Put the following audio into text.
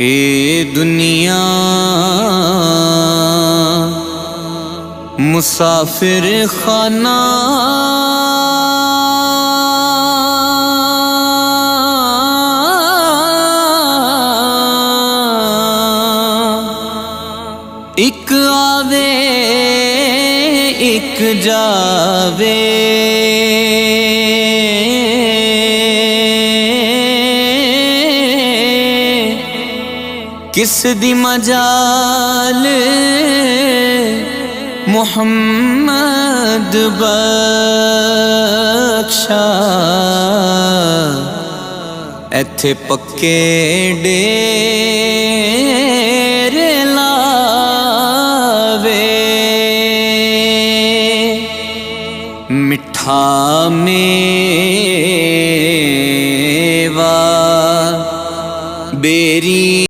ए दुनिया मुसाफिर खाना एक आवे एक जावे किस दी मजाल मुहम्मद बख्शा एथे पक्के डेरे लावे मिठा में